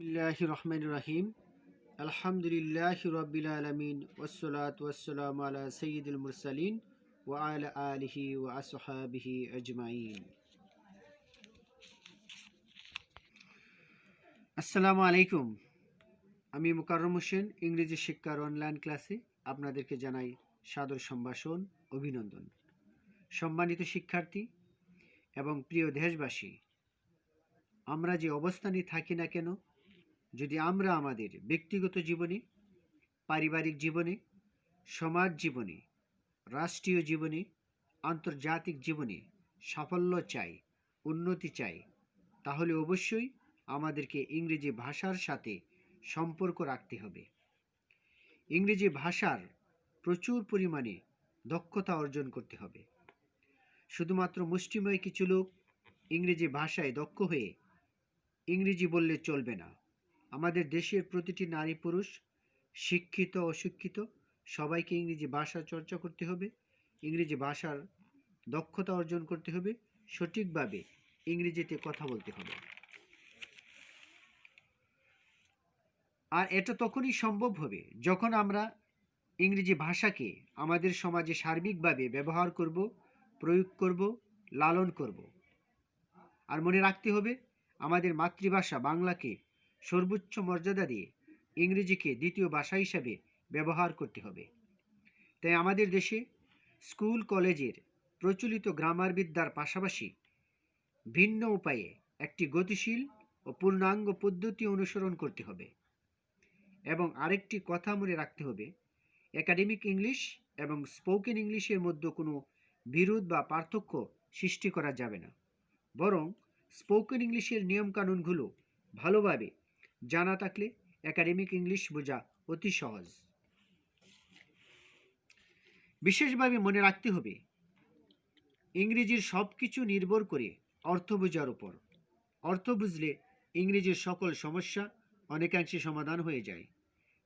বিসমিল্লাহির রহমানির রহিম। আলহামদুলিল্লাহি রাব্বিল আলামিন ওয়াসসালাতু ওয়াসসালামু আলা সাইয়্যিদিল মুরসালিন ওয়া আলা আলিহি ওয়া আসহাবিহি আজমাইন। আসসালামু আলাইকুম। আমি মুকাররম হোসেন ইংরেজি শিক্ষার অনলাইন ক্লাসে আপনাদেরকে জানাই সাদর সম্ভাষণ, অভিনন্দন। সম্মানিত শিক্ষার্থী এবং প্রিয় দেশবাসী, আমরা যে অবস্থানে থাকি না কেন, যদি আমরা আমাদের ব্যক্তিগত জীবনে, পারিবারিক জীবনে, সমাজ জীবনে, রাষ্ট্রীয় জীবনে, আন্তর্জাতিক জীবনে সাফল্য চাই, উন্নতি চাই, তাহলে অবশ্যই আমাদেরকে ইংরেজি ভাষার সাথে সম্পর্ক রাখতে হবে। ইংরেজি ভাষার প্রচুর পরিমাণে দক্ষতা অর্জন করতে হবে। শুধুমাত্র মুষ্টিমেয় কিছু লোক ইংরেজি ভাষায় দক্ষ হয়ে ইংরেজি বললে চলবে না। আমাদের দেশের প্রতিটি নারী পুরুষ, শিক্ষিত অশিক্ষিত, সবাইকে ইংরেজি ভাষা চর্চা করতে হবে, ইংরেজি ভাষার দক্ষতা অর্জন করতে হবে, সঠিকভাবে ইংরেজিতে কথা বলতে হবে। আর এটা তখনই সম্ভব হবে যখন আমরা ইংরেজি ভাষাকে আমাদের সমাজে সার্বিকভাবে ব্যবহার করব, প্রয়োগ করব, লালন করব। আর মনে রাখতে হবে, আমাদের মাতৃভাষা বাংলাকে সর্বোচ্চ মর্যাদা দিয়ে ইংরেজিকে দ্বিতীয় ভাষা হিসাবে ব্যবহার করতে হবে। তাই আমাদের দেশে স্কুল কলেজের প্রচলিত গ্রামার বিদ্যার পাশাপাশি ভিন্ন উপায়ে একটি গতিশীল ও পূর্ণাঙ্গ পদ্ধতি অনুসরণ করতে হবে। এবং আরেকটি কথা মনে রাখতে হবে, একাডেমিক ইংলিশ এবং স্পোকেন ইংলিশের মধ্যে কোনো বিরোধ বা পার্থক্য সৃষ্টি করা যাবে না। বরং স্পোকেন ইংলিশের নিয়মকানুনগুলো ভালোভাবে জানা থাকলে একাডেমিক ইংলিশ বোঝা অতি সহজ। বিশেষভাবে মনে রাখতে হবে, ইংরেজির সব কিছু নির্ভর করে অর্থ বোঝার উপর। অর্থ বুঝলে ইংরেজির সকল সমস্যা অনেকাংশে সমাধান হয়ে যায়।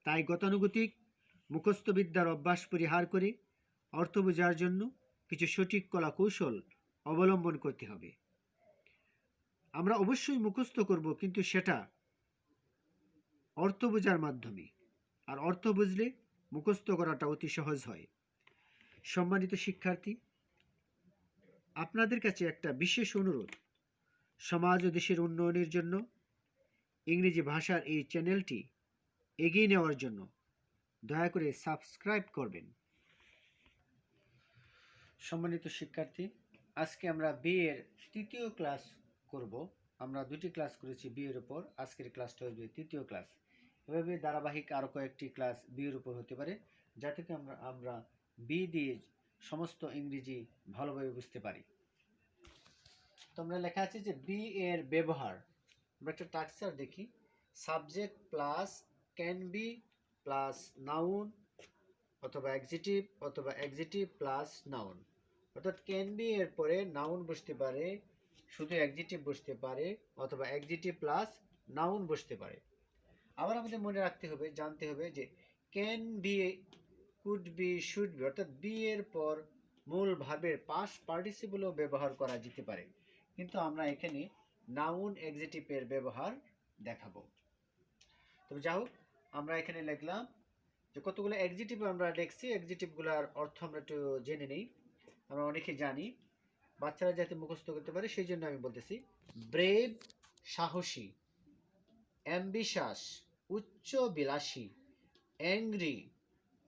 তাই গতানুগতিক মুখস্থবিদ্যার অভ্যাস পরিহার করে অর্থ বোঝার জন্য কিছু সঠিক কলা কৌশল অবলম্বন করতে হবে। আমরা অবশ্যই মুখস্থ করব, কিন্তু সেটা অর্থ বোঝার মাধ্যমে। আর অর্থ বুঝলে মুখস্থ করাটা অতি সহজ হয়। সম্মানিত শিক্ষার্থী, আপনাদের কাছে একটা বিশেষ অনুরোধ, সমাজ ও দেশের উন্নয়নের জন্য ইংরেজি ভাষার এই চ্যানেলটি এগিয়ে নেওয়ার জন্য দয়া করে সাবস্ক্রাইব করবেন। সম্মানিত শিক্ষার্থী, আজকে আমরা বিএর তৃতীয় ক্লাস করব। আমরা দুটি ক্লাস করেছি বিএর উপর, আজকের ক্লাসটা হবে তৃতীয় ক্লাস। এভাবে ধারাবাহিক আরও কয়েকটি ক্লাস বিএর উপর হতে পারে, যাতে আমরা বি দিয়ে সমস্ত ইংরেজি ভালোভাবে বুঝতে পারি। তোমরা লেখা আছে যে বি এর ব্যবহার। আমরা একটা স্ট্রাকচার দেখি, subject plus can be plus noun অথবা অ্যাডজেক্টিভ অথবা অ্যাডজেক্টিভ প্লাস নাউন। অর্থাৎ ক্যান বি এর পরে নাউন বসতে পারে, শুধু অ্যাডজেক্টিভ বসতে পারে, অথবা অ্যাডজেক্টিভ প্লাস নাউন বসতে পারে। আবার আমাদের মনে রাখতে হবে, জানতে হবে যে can be, could be, should be, অর্থাৎ বি এর পর মূল ভার্বের পাস্ট পার্টিসিপলও ব্যবহার করা যেতে পারে, কিন্তু আমরা এখানে নাউন অ্যাডজেক্টিভের ব্যবহার দেখাবো। তবে যাই হোক, আমরা এখানে লিখলাম যে কতগুলো অ্যাডজেক্টিভ আমরা দেখছি, অ্যাডজেক্টিভগুলোর অর্থ আমরা একটু জেনে নেই। আমরা অনেকে জানি, বাচ্চারা যাতে মুখস্থ করতে পারে সেই জন্য আমি বলতেছি। ব্রেভ সাহসী, অ্যাম্বিশাস উচ্চ বিলাসী, অ্যাংরি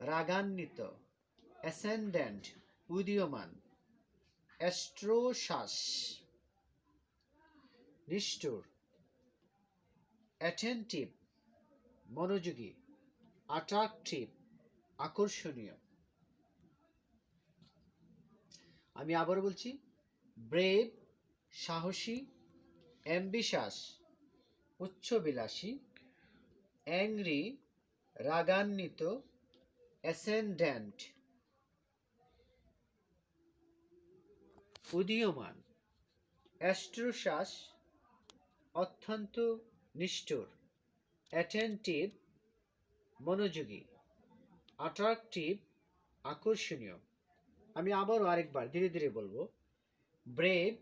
রাগান্বিত, অ্যাসেন্ডেন্ট উদীয়মান, অ্যাস্ট্রোসাস নিষ্ঠুর, অ্যাটেন্টিভ মনোযোগী, অ্যাট্রাকটিভ আকর্ষণীয়। আমি আবার বলছি, ব্রেভ সাহসী, অ্যাম্বিশাস উচ্চবিলাসী, অ্যাংরি রাগান্বিত, অ্যাসেন্ডেন্ট উদীয়মান, অ্যাস্ট্রোসাস অত্যন্ত নিষ্ঠুর, অ্যাটেন্টিভ মনোযোগী, অ্যাট্রাকটিভ আকর্ষণীয়। আমি আবারও আরেকবার ধীরে ধীরে বলবো। ব্রেভ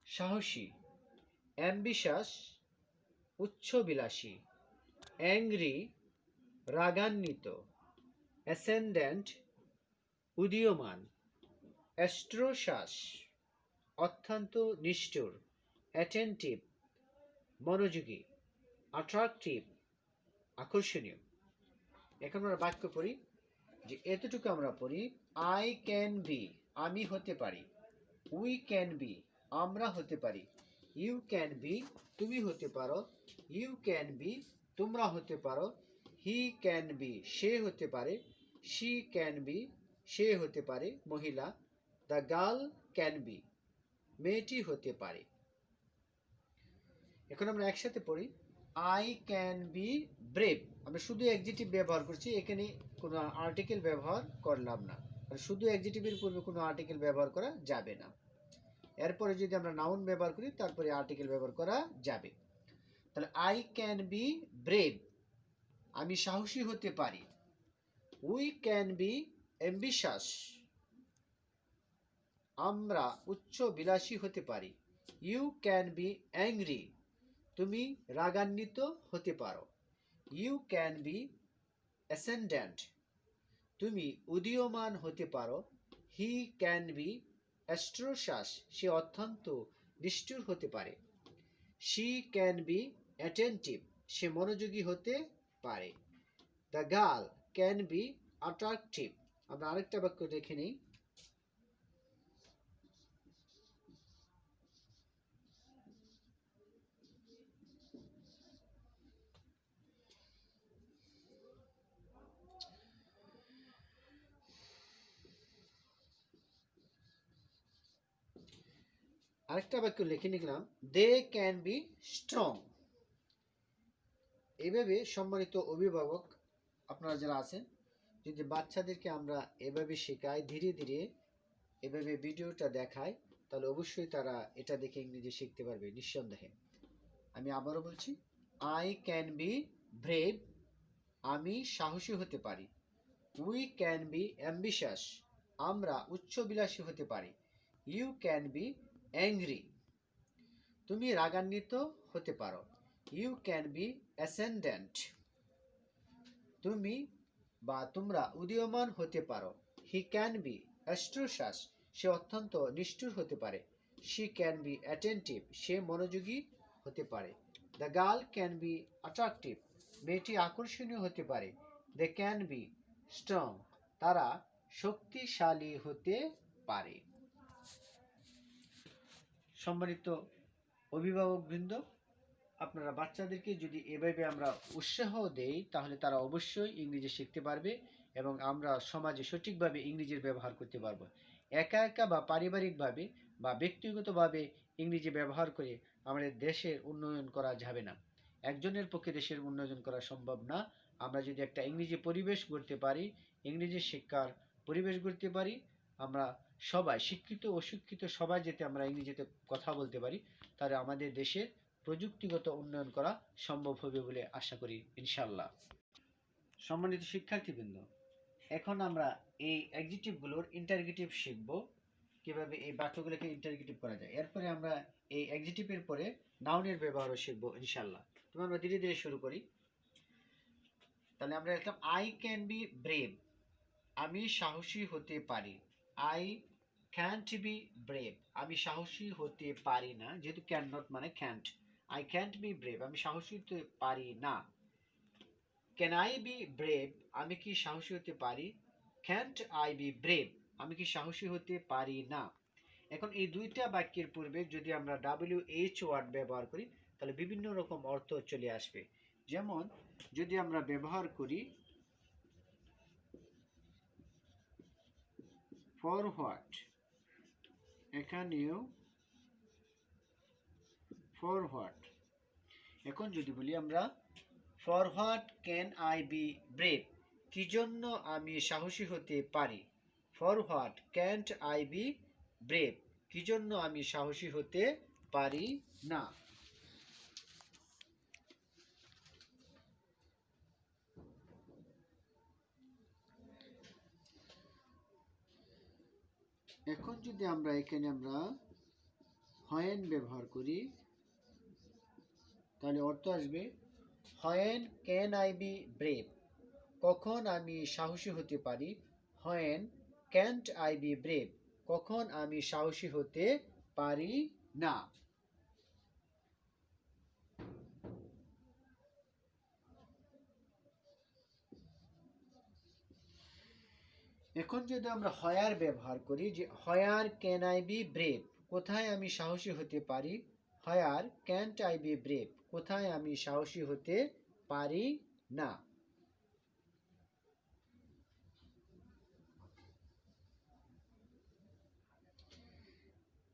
সাহসী, অ্যাম্বিশাস উচ্চবিলাসী, অ্যাংরি রাগান্বিত, অ্যাসেন্ডেন্ট উদীয়মান, অ্যাস্ট্রোশ্বাস অত্যন্ত নিষ্ঠুর, অ্যাটেন্টিভ মনোযোগী, অ্যাট্রাকটিভ আকর্ষণীয়। এখন আমরা বাক্য পড়ি, যে এতটুকু আমরা পড়ি, আই ক্যান বি আমি হতে পারি, উই ক্যান বি আমরা হতে পারি, ইউ ক্যান বি তুমি হতে পারো, ইউ ক্যান বি তোমরা হতে পারো, হি ক্যান বি সে হতে পারে, শি ক্যান বি সে হতে পারে মহিলা, দ্য গার্ল ক্যান বি মেয়েটি হতে পারে। এখন আমরা একসাথে পড়ি, আই ক্যান বি ব্রেভ আমরা শুধু অ্যাডজেক্টিভ ব্যবহার করছি, এখানে কোনো আর্টিকেল ব্যবহার করলাম না, শুধু অ্যাডজেক্টিভের পূর্বে কোনো আর্টিকেল ব্যবহার করা যাবে না। এরপরে যদি আমরা নাউন ব্যবহার করি তারপরে আর্টিকেল ব্যবহার করা যাবে। তাহলে আই ক্যান বি ব্রেভ আমি সাহসী হতে পারি, উই ক্যান বি অ্যাম্বিশাস আমরা উচ্চ বিলাসী হতে পারি, ইউ ক্যান বি অ্যাংরি তুমি রাগান্বিত হতে পারো, ইউ ক্যান বি অ্যাসেন্ডেন্ট তুমি উদীয়মান হতে পারো, হি ক্যান বি অ্যাস্ট্রোশ্বাস সে অত্যন্ত নিষ্ঠুর হতে পারে, শি ক্যান বি অ্যাটেন্টিভ সে মনোযোগী হতে পারে, the girl can be attractive. আমরা আরেকটা বাক্য দেখে নিই, আরেকটা বাক্য লিখে নিলাম, দে ক্যান বি স্ট্রং। এইভাবে সম্মানিত অভিভাবক আপনারা যারা আছেন, যদি বাচ্চাদেরকে আমরা এভাবে শেখাই, ধীরে ধীরে এভাবে ভিডিওটা দেখাই, তাহলে অবশ্যই তারা এটা দেখে ইংরেজি শিখতে পারবে নিঃসন্দেহে। আমি আবারও বলছি, আই ক্যান বি ব্রেভ আমি সাহসী হতে পারি, উই ক্যান বি অ্যাম্বিশাস আমরা উচ্চবিলাসী হতে পারি, ইউ ক্যান বি অ্যাংরি তুমি রাগান্বিত হতে পারো, ইউ ক্যান বি অ্যাসেন্ডেন্ট তুমি বা তোমরা উদীয়মান হতে পারো, হি ক্যান বি অ্যাস্ট্রোশ্বাস সে অত্যন্ত নিষ্ঠুর হতে পারে, শি ক্যান বি অ্যাটেন্টিভ সে মনোযোগী হতে পারে, the girl can be attractive মেয়েটি আকর্ষণীয় হতে পারে, দে ক্যান বি স্ট্রং তারা শক্তিশালী হতে পারে। সম্মানিত অভিভাবকবৃন্দ, আপনারা বাচ্চাদেরকে যদি এভাবে আমরা উৎসাহ দেই তাহলে তারা অবশ্যই ইংরেজি শিখতে পারবে এবং আমরা সমাজে সঠিকভাবে ইংরেজির ব্যবহার করতে পারবো। একা একা বা পারিবারিকভাবে বা ব্যক্তিগতভাবে ইংরেজি ব্যবহার করে আমাদের দেশের উন্নয়ন করা যাবে না, একজনের পক্ষে দেশের উন্নয়ন করা সম্ভব না। আমরা যদি একটা ইংরেজি পরিবেশ গড়তে পারি, ইংরেজি শিক্ষার পরিবেশ গড়তে পারি, আমরা সবাই শিক্ষিত অশিক্ষিত সবাই যাতে আমরা ইংরেজিতে কথা বলতে পারি, তাহলে আমাদের দেশের প্রযুক্তিগত উন্নয়ন করা সম্ভব হবে বলে আশা করি ইনশাল্লাহ। সম্মানিত শিক্ষার্থীবৃন্দ, এখন আমরা এই অ্যাডজেক্টিভগুলোর ইন্টারগেটিভ শিখব, কিভাবে এই বাক্যগুলোকে ইন্টারগেটিভ করা যায়। এরপরে আমরা এই অ্যাডজেক্টিভের পরে নাউনের ব্যবহারও শিখব ইনশাল্লাহ। তবে আমরা ধীরে ধীরে শুরু করি। তাহলে আমরা লিখলাম, আই ক্যান বি ব্রেভ আমি সাহসী হতে পারি, আই ক্যান্ট বি ব্রেভ আমি সাহসী হতে পারি না, যেহেতু ক্যান নট মানে can't, I can't B brave আমি সাহসী হতে পারি না, ক্যান আই বি ব্রেভ আমি কি সাহসী হতে পারি, ক্যান্ট আই বি ব্রেভ আমি কি সাহসী হতে পারি না। এখন এই দুইটা বাক্যের পূর্বে যদি আমরা WH ওয়ার্ড ব্যবহার করি তাহলে বিভিন্ন রকম অর্থ চলে আসবে। যেমন যদি আমরা ব্যবহার করি ফর হোয়াট, এখানেও ফর হোয়াট। এখন যদি বলি আমরা for what can I B brave কি জন্য আমি সাহসী হতে পারি, for what can't I B brave কি জন্য আমি সাহসী হতে পারি না। এখন যদি আমরা এখানে আমরা হোয়েন ব্যবহার করি, তাহলে অর্থ আসবে when can I B brave, কখন আমি সাহসী হতে পারি। When can't I B brave, কখন আমি সাহসী হতে পারি না। এখন যদি আমরা হয়ার ব্যবহার করি, যে হয়ার ক্যান আই বি ব্রেভ, কোথায় আমি সাহসী হতে পারি। হয়ার ক্যান্ট আই বি ব্রেভ, কোথায় আমি সাহসী হতে পারি না।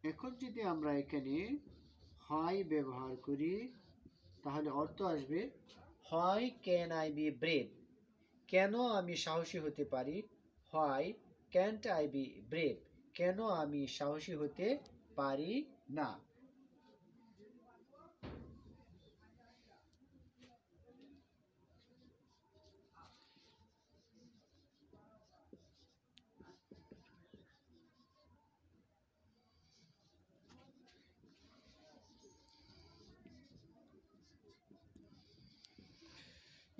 এখন যদি আমরা এখানে হয় ব্যবহার করি, তাহলে অর্থ আসবে হয় ক্যান আই বি ব্রেভ, কেন আমি সাহসী হতে পারি। হয় ক্যান্ট আই বি ব্রেভ, কেন আমি সাহসী হতে পারি না।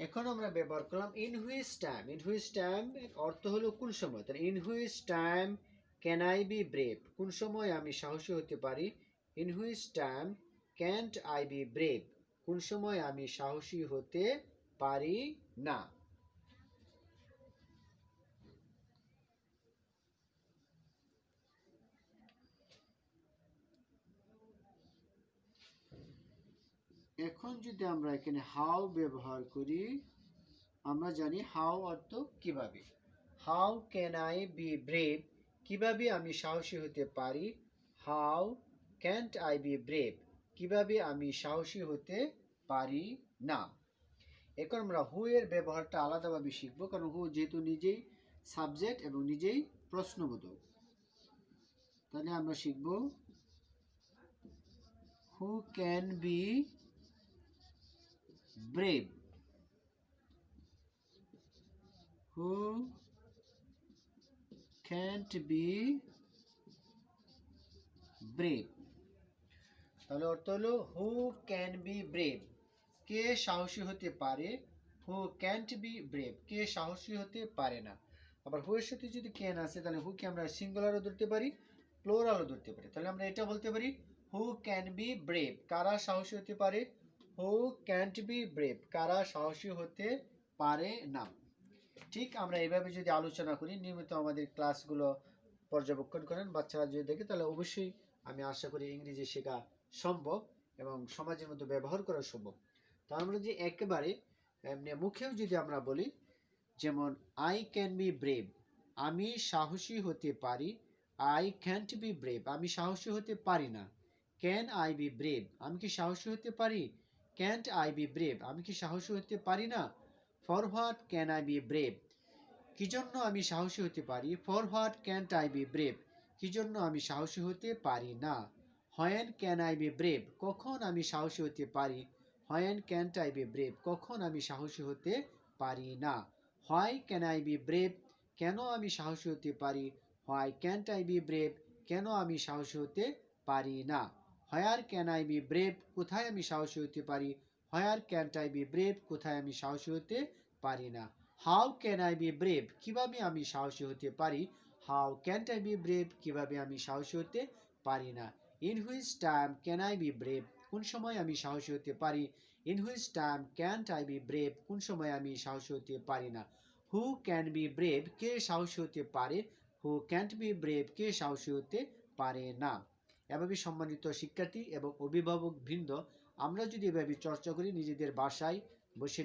এখন আমরা ব্যবহার করলাম in which time. In which time অর্থ হলো কোন সময়, তাহলে in which time can I B brave, কোন সময় আমি সাহসী হতে পারি। In which time can't I B brave, কোন সময় আমি সাহসী হতে পারি না। এখন যদি আমরা এখানে হাউ ব্যবহার করি, আমরা জানি হাউ অর্থ কিভাবে। How can I B brave, কিভাবে আমি সাহসী হতে পারি। How can't I B brave, কিভাবে আমি সাহসী হতে পারি না। এখন আমরা হু এর ব্যবহারটা আলাদাভাবে শিখব, কারণ হু যেহেতু নিজেই সাবজেক্ট এবং নিজেই প্রশ্নবোধক। তাহলে আমরা শিখব who can be brave, who can't B brave. তাহলে অর্থ হলো হু ক্যান বি ব্রেভ, কে সাহসী হতে পারে। হু ক্যান্ট বি ব্রেভ, কে সাহসী হতে পারে না। আবার হু এর সাথে যদি ক্যান আসে, তাহলে হু কে আমরা সিঙ্গুলারও ধরতে পারি, প্লোরালও ধরতে পারি। তাহলে আমরা এটা বলতে পারি হু ক্যান বি ব্রেভ, কারা সাহসী হতে পারে। হু ক্যান্ট বি ব্রেভ, কারা সাহসী হতে পারে না। ঠিক আমরা এইভাবে যদি আলোচনা করি, নিয়মিত আমাদের ক্লাসগুলো পর্যবেক্ষণ করেন, বাচ্চারা যদি দেখে, তাহলে অবশ্যই আমি আশা করি ইংরেজি শেখা সম্ভব এবং সমাজের মধ্যে ব্যবহার করা সম্ভব। তা আমরা যে একেবারে এমনি মুখেও যদি আমরা বলি, যেমন আই ক্যান বি ব্রেভ, আমি সাহসী হতে পারি। আই ক্যান্ট বি ব্রেভ, আমি সাহসী হতে পারি না। ক্যান আই বি ব্রেভ, আমি কি সাহসী হতে পারি। ক্যান্ট আই বি ব্রেভ, আমি কি সাহসী হতে পারি না। For what can I B brave, কি জন্য আমি সাহসী হতে পারি। For what can't I B brave, কি জন্য আমি সাহসী হতে পারি না। When can I B brave, কখন আমি সাহসী হতে পারি। When can't I B brave, কখন আমি সাহসী হতে পারি না। Why can I B brave, কেন আমি সাহসী হতে পারি। Why can't I B brave, কেন আমি সাহসী হতে পারি না। Where can I B brave, কোথায় আমি সাহসী হতে পারি। হোয়ার ক্যান্ট আই বি ব্রেভ, কোথায় আমি সাহসী হতে পারি না। How can I B brave, কিভাবে আমি সাহসী হতে পারি। How can't I B brave, কিভাবে আমি সাহসী হতে পারি না। In which time can I B brave, কোন সময় আমি সাহসী হতে পারি। In which time can't I B brave, কোন সময় আমি সাহসী হতে পারি না। হু ক্যান বি ব্রেভ, কে সাহসী হতে পারে। হু ক্যান্ট বি ব্রেভ, কে সাহসী হতে পারে না। এভাবে সম্মানিত শিক্ষার্থী এবং অভিভাবক বৃন্দ, আমরা যদি এভাবে চর্চা করি, নিজেদের বাসায় বসে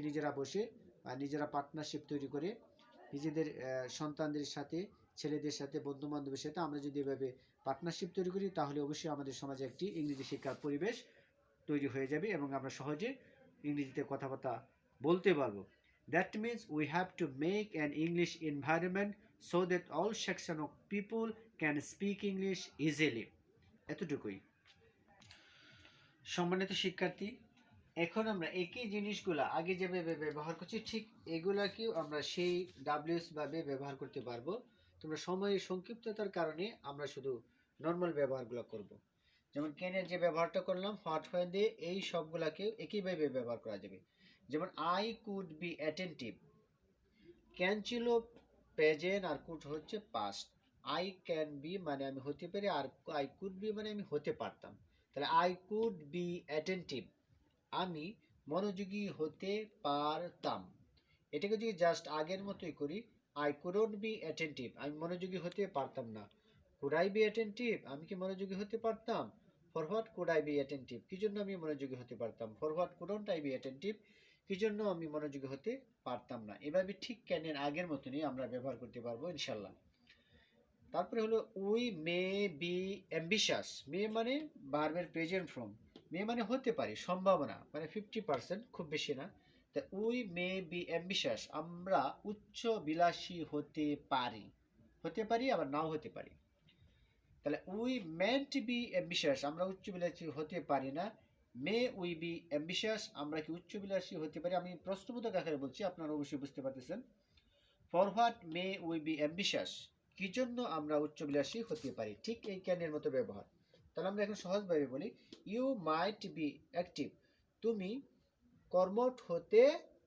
নিজেরা পার্টনারশিপ তৈরি করে নিজেদের সন্তানদের সাথে, ছেলেদের সাথে, বন্ধু বান্ধবের সাথে আমরা যদি এভাবে পার্টনারশিপ তৈরি করি, তাহলে অবশ্যই আমাদের সমাজে একটি ইংরেজি শিক্ষার পরিবেশ তৈরি হয়ে যাবে এবং আমরা সহজে ইংরেজিতে কথাবার্তা বলতে পারবো। That means we have to make an English environment so that all section of people can speak English easily. এতটুকুই। সম্মানিত শিক্ষার্থী, এখন আমরা একই জিনিসগুলো আগে যেভাবে ব্যবহার করছি, ঠিক এগুলাকেও আমরা সেই ডাব্লিউএস ভাবে ব্যবহার করতে পারবো। তোমরা সময়ের সংক্ষিপ্ততার কারণে আমরা শুধু নর্মাল ব্যবহারগুলো করব। যেমন ক্যানের যে ব্যবহারটা করলাম হোয়াট হোয়েন দিয়ে, এই সবগুলাকে একইভাবে ব্যবহার করা যাবে। যেমন I could be attentive, can ছিল প্রেজেন্ট আর কুড হচ্ছে পাস্ট। আই ক্যান বি মানে আমি হতে পারি, আর আই কুড বি মানে আমি হতে পারতাম। তাহলে আই কুড বি অ্যাটেন্টিভ, আমি মনোযোগী হতে পারতাম। এটাকে যদি জাস্ট আগের মতোই করি, আই কুডন্ট বি অ্যাটেন্টিভ, আমি মনোযোগী হতে পারতাম না। কুড আই বি অ্যাটেন্টিভ, আমি কি মনোযোগী হতে পারতাম? For what could I be attentive, কি জন্য আমি মনোযোগী হতে পারতাম? For what couldn't I be attentive, কি জন্য আমি মনোযোগী হতে পারতাম না। এভাবে ঠিক ক্যানের আগের মতনই আমরা ব্যবহার করতে পারবো ইনশাল্লাহ। তারপরে হলো উই মে বি অ্যাম্বিশাস, মে মানে ভার্বের প্রেজেন্ট ফর্ম, মে মানে হতে পারে, সম্ভাবনা, মানে 50%, খুব বেশি না। তা উই মে বি অ্যাম্বিশাস, আমরা উচ্চ বিলাসী হতে পারি, হতে পারি আবার নাও হতে পারি। তাহলে উই মেন্ট বি অ্যাম্বিশাস, আমরা উচ্চ বিলাসী হতে পারি না। মে উই বি অ্যাম্বিশাস, আমরা কি উচ্চ বিলাসী হতে পারি? আমি প্রশ্নবোধক আকারে বলছি, আপনারা অবশ্যই বুঝতে পারতেছেন। For what may we be ambitious, কি জন্য আমরা উচ্চবিলাসী হতে পারি, ঠিক এই ক্যানের মতো ব্যবহার। তাহলে আমরা এখন সহজভাবে বলি, ইউ মাইট বি অ্যাক্টিভ, তুমি কর্মঠ হতে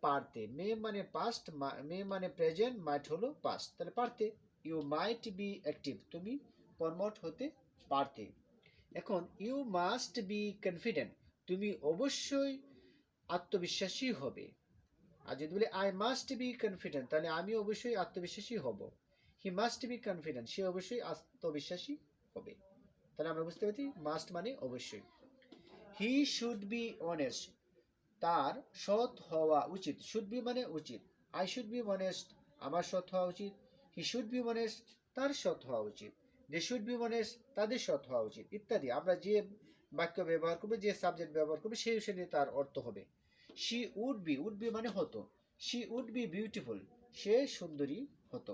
পারতে। মে মানে পাস্ট, মে মানে প্রেজেন্ট, মাইট হলো পাস্ট, তাহলে পারতে। ইউ মাইট বি অ্যাক্টিভ, তুমি কর্মঠ হতে পারতে। এখন ইউ মাস্ট বি কনফিডেন্ট, তুমি অবশ্যই আত্মবিশ্বাসী হবে। আর যদি বলি আই মাস্ট বি কনফিডেন্ট, তাহলে আমি অবশ্যই আত্মবিশ্বাসী হব। হি মাস্ট বি কনফিডেন্ট, সে অবশ্যই আত্মবিশ্বাসী হবে। তাহলে আমরা বুঝতে পারছি মাস্ট মানে অবশ্যই। হি শুড বি অনেস্ট, তার সৎ হওয়া উচিত। শুড বি মানে উচিত, আই শুড বি অনেস্ট, আমার সৎ হওয়া উচিত। হি শুড বি অনেস্ট, তার সৎ হওয়া উচিত। দে শুড বি অনেস্ট, তাদের সৎ হওয়া উচিত, ইত্যাদি। আমরা যে বাক্য ব্যবহার করবো, যে সাবজেক্ট ব্যবহার করবো, সেই অনুসারে তার অর্থ হবে। She would be, would be মানে হতো, শি উড বি বিউটিফুল, সে সুন্দরী হতো।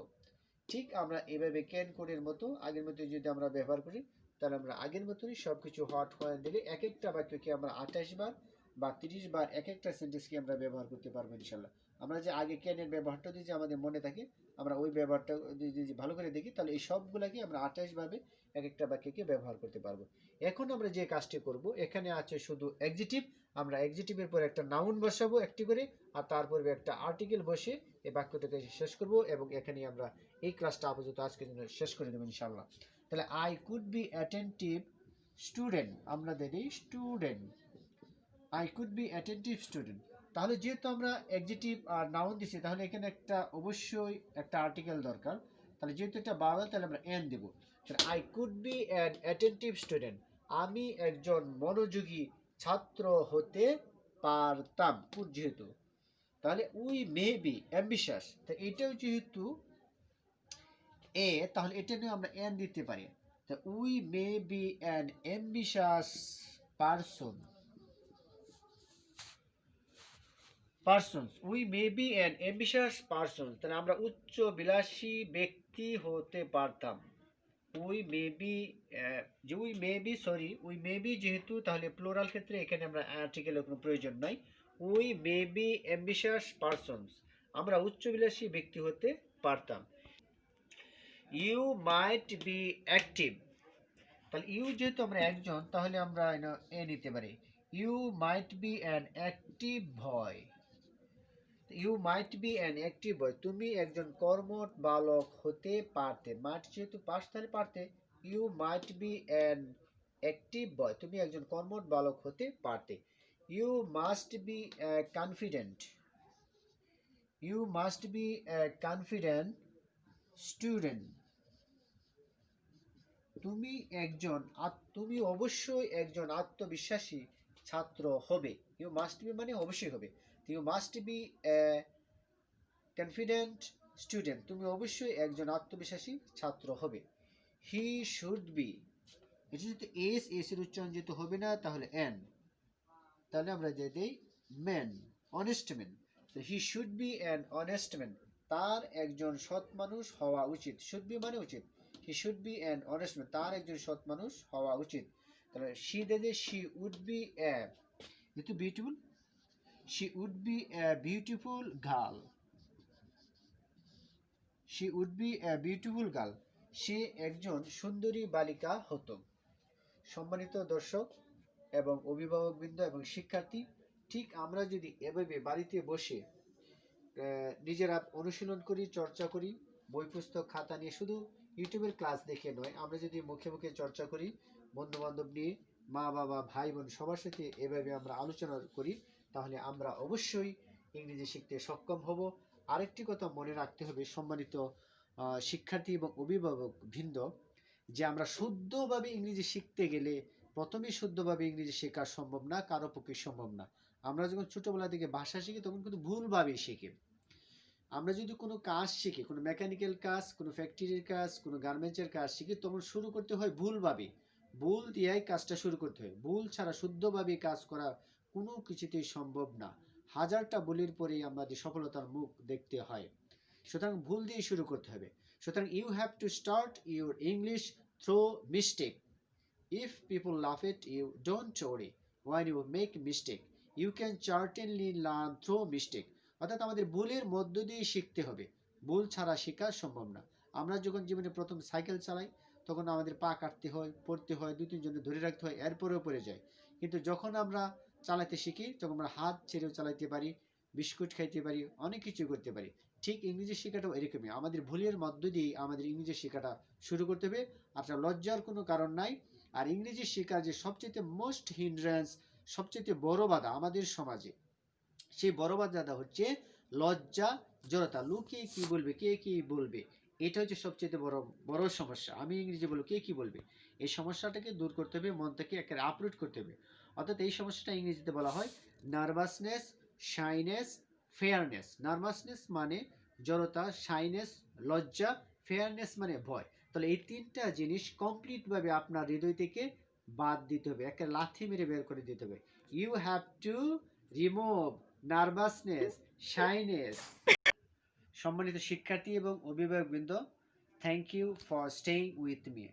ঠিক আমরা এভাবে ক্যান কোডের মতো আগের মতো যদি আমরা ব্যবহার করি, তাহলে আমরা আগের মতনই সবকিছু হট হয়ে দিলে এক একটা বাক্যকে আমরা 28 বার বা 30 বার এক একটা সেন্টেন্সকে আমরা ব্যবহার করতে পারবো ইনশাল্লাহ। আমরা যে আগে ক্যানের ব্যবহারটা যদি আমাদের মনে থাকে, আমরা ওই ব্যবহারটা যদি ভালো করে দেখি, তাহলে এই সবগুলাকে আমরা 28 ভাবে এক একটা বাক্যকে ব্যবহার করতে পারবো। এখন আমরা যে কাজটি করব, এখানে আছে শুধু অ্যাডজেক্টিভ, আমরা অ্যাডজেক্টিভের পর একটা নাউন বসাবো একটি করে, আর তারপরে একটা আর্টিকেল বসে এই বাক্যটাকে শেষ করব, এবং এখানে আমরা এই ক্লাসটা আপাতত আজকের জন্য শেষ করে দেবো ইনশাআল্লাহ। তাহলে I could be attentive student, আমরা দিই student, I could be attentive student. তাহলে যেহেতু আমরা অ্যাডজেক্টিভ আর নাউন দিছি, তাহলে এখানে একটা অবশ্যই একটা আর্টিকেল দরকার। তাহলে যেহেতু এটা বাংলা, তাহলে আমরা এন দেব। তাহলে I could be an attentive student, আমি একজন মনোযোগী ছাত্র হতে পারতাম, কুড যেহেতু। তাহলে উই মে বি অ্যাম্বিশাস, তো এটাও যেহেতু এ, তাহলে এটা নিয়ে আমরা এন দিতে পারি। তা we may be an ambitious person, persons, we may be an ambitious person, তাহলে আমরা উচ্চ বিলাসী ব্যক্তি হতে পারতাম। উই মে বি, যে we may B, sorry we may B যেহেতু, তাহলে প্লোরাল ক্ষেত্রে এখানে আমরা আর্টিকেলের কোনো প্রয়োজন নাই। We may be ambitious persons, আমরা উচ্চবিলাসী ব্যক্তি হতে পারতাম। ইউ মাইট বি অ্যাক্টিভ, তাহলে ইউ যেহেতু আমরা একজন, তাহলে আমরা এ নিতে পারি, you might be an active boy. You might be an active boy, তুমি একজন কর্মঠ বালক হতে পারতে। মাইট যেহেতু পাস, তাহলে পারতে। You might be an active boy, তুমি একজন কর্মঠ বালক হতে পারতে। You must be confident, you must be confident student, তুমি একজন তুমি অবশ্যই একজন আত্মবিশ্বাসী ছাত্র হবে। ইউ মাস্ট বি মানে অবশ্যই হবে, you must be confident student, তুমি অবশ্যই একজন আত্মবিশ্বাসী ছাত্র হবে। হি শুড বি, এটা যদি এস, এস এর উচ্চারণ যেহেতু হবে না, তাহলে এন, তাহলে আমরা যে দিই ম্যান, অনেস্ট ম্যান। তো he should be an honest man, তার একজন সৎ মানুষ হওয়া উচিত। শুড বি মানে উচিত, he should be an honest man, তার একজন সৎ মানুষ হওয়া উচিত। তাহলে শি দে, শি উড বি এ, যেহেতু beautiful, she would be a beautiful girl, she would be a beautiful girl, সে একজন সুন্দরী বালিকা হতো। সম্মানিত দর্শক এবং অভিভাবকবৃন্দ এবং শিক্ষার্থী, ঠিক আমরা যদি এভাবে বাড়িতে বসে নিজেরা অনুশীলন করি, চর্চা করি, বই পুস্তক খাতা নিয়ে, শুধু ইউটিউবের ক্লাস দেখে নয়, আমরা যদি মুখে মুখে চর্চা করি, বন্ধু বান্ধব নিয়ে, মা বাবা ভাই বোন সবার সাথে এভাবে আমরা আলোচনা করি, তাহলে আমরা অবশ্যই ইংরেজি শিখতে সক্ষম হব। আরেকটি কথা মনে রাখতে হবে সম্মানিত শিক্ষার্থী এবং অভিভাবক বৃন্দ, যে আমরা শুদ্ধভাবে ইংরেজি শিখতে গেলে প্রথমেই শুদ্ধভাবে ইংরেজি শেখা সম্ভব না, কারো পক্ষে সম্ভব না। আমরা যখন ছোটবেলা থেকে ভাষা শিখি তখন কিন্তু ভুলভাবে শিখি। আমরা যদি কোনো কাজ শিখি, কোনো মেকানিক্যাল কাজ, কোনো ফ্যাক্টরির কাজ, কোনো গার্মেন্টসের কাজ শিখি, তখন শুরু করতে হয় ভুলভাবে, ভুল দিয়েই কাজটা শুরু করতে হয়। ভুল ছাড়া শুদ্ধভাবে কাজ করা কোনো কিছুতেই সম্ভব না। হাজারটা ভুলের পরেই আমাদের সফলতার মুখ দেখতে হয়। সুতরাং ভুল দিয়ে শুরু করতে হবে। সুতরাং you have to start your English through mistake. If people laugh at you, don't worry. When you make mistake, you can certainly learn through mistake. অর্থাৎ আমাদের ভুলের মধ্য দিয়ে শিখতে হবে, ভুল ছাড়া শেখা সম্ভব না। আমরা যখন জীবনে প্রথম সাইকেল চালাই তখন আমাদের পা কাটতে হয়, পড়তে হয়, দুই তিনজনে ধরে রাখতে হয়, এরপরেও পড়ে যায়। কিন্তু যখন আমরা চালাতে শিখি তখন আমরা হাত ছেড়েও চালাতে পারি, বিস্কুট খাইতে পারি, অনেক কিছু করতে পারি। ঠিক ইংরেজি শেখাটাও এরকমই, আমাদের ভুলের মধ্য দিয়ে আমাদের ইংরেজি শেখাটা শুরু করতে হবে। আর লজ্জার কোনো কারণ নাই। আর ইংরেজি শেখার যে সবচেয়ে মোস্ট হিন্ড্রেন্স, সবচেয়ে বড় বাধা আমাদের সমাজে, সেই বড় বাধাটা হচ্ছে লজ্জা, জড়তা। লোকে কি বলবে, কে কি বলবে, এটা হচ্ছে সবচেয়ে বড় বড় সমস্যা। আমি ইংরেজি বলবো, কে কি বলবে, এই সমস্যাটাকে দূর করতে হবে, মন থেকে একেবারে আপলোড করতে হবে। অর্থাৎ এই সমস্যাটা ইংরেজিতে বলা হয় নার্ভাসনেস, শাইনেস, ফেয়ারনেস। নার্ভাসনেস মানে জড়তা, শাইনেস লজ্জা, ফেয়ারনেস মানে ভয়। তাহলে এই তিনটা জিনিস কমপ্লিটভাবে আপনার হৃদয় থেকে বাদ দিতে হবে, একটা লাথি মেরে বের করে দিতে হবে। You have to remove nervousness, shyness. সম্মানিত শিক্ষার্থী এবং অভিভাবকবৃন্দ, thank you for staying with me.